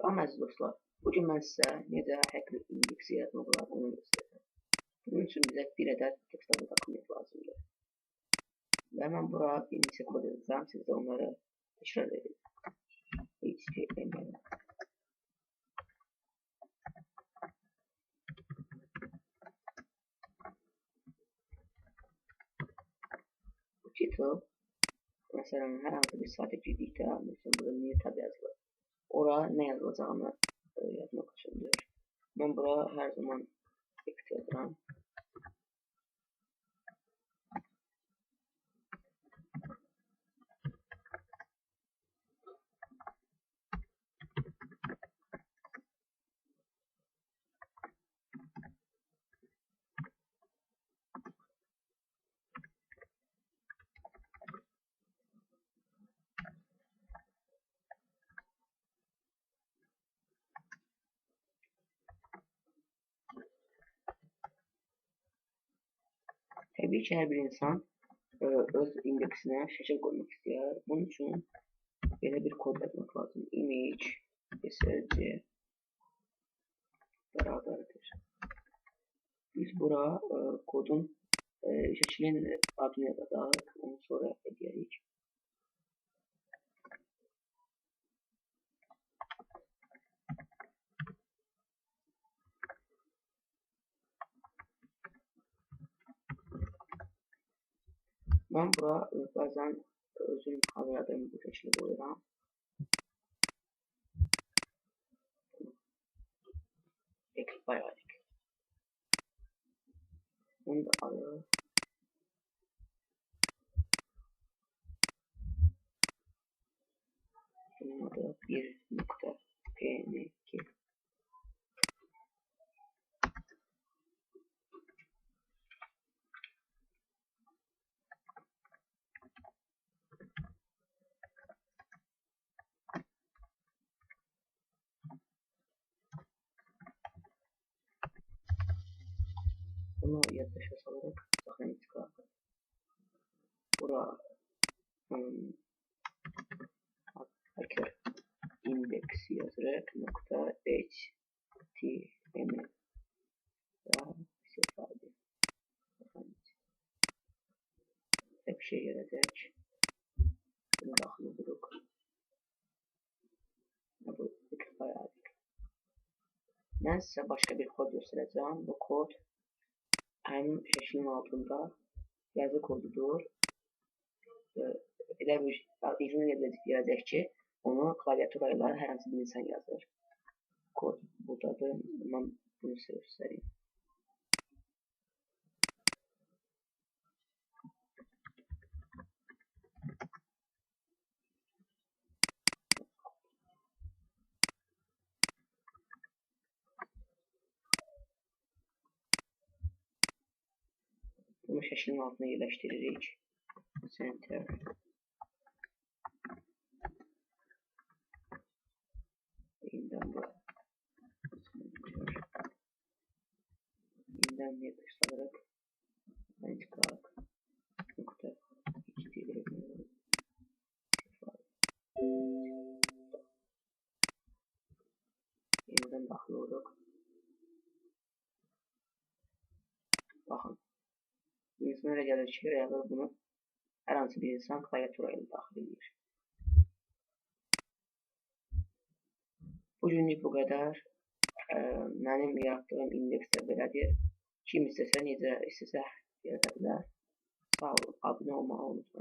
Tamam əziz dostlar, bugün mən sizə necə Hacker indeksi yaratmaq olar onu göstərəcəm. Bunun üçün bizə bir ədəd textable dokument lazımdır. Və mən bura bir neçə kod yazacağım, siz də onları təkrar edin. HTML title, məsələn, hər hansı bir sayta girdikdə, məsələn, burada new tab yazılır. Ora nə yazılacağını yazmaq üçündür. Mən bura hər zaman text yazıram. Təbii ki, hər bir insan öz indeksinə şəkil qoymaq istəyir. Bunun üçün belə bir kod yazmaq lazım. Image SRC bərabərdir. Biz bura kodun şəklin adını yazacağıq, onu sonra edərik. Mən bura bəzən özüm hazırladığım bu şəkli qoyuram. Expired. Bunu da alır. Bunun adı 1.png. Bunu yaddaşa salarak sahneye çıkardık. Bura hacker index yazarak nokta html sefade hep şey yazacak. Bunu daxil edirik. Bu expired. Mən sizə başqa bir kod göstərəcəm. Bu kod həmin şəklin altında yazı kodudur. Elə bir izin edəcək ki, onu klaviatura ilə hər hansı bir insan yazır. Kod buradadır. Mən bunu sizə göstəreyim. Bunu şəklin altına yerləşdiririk. Center. Yeniden bu. Center. Yeniden yedek alarak ben çıkarak nokta html yeniden daxil olduk. Baxın. İnsana elə gəlir ki, bunu hər hansı bir insan klaviatura ilə daxil edir. Bugünlük bu qədər. Mənim yaratdığım indeks də belədir. Kim istəsə, necə istəsə yarada bilər. Sağ olun, abunə olmağı unutmayın.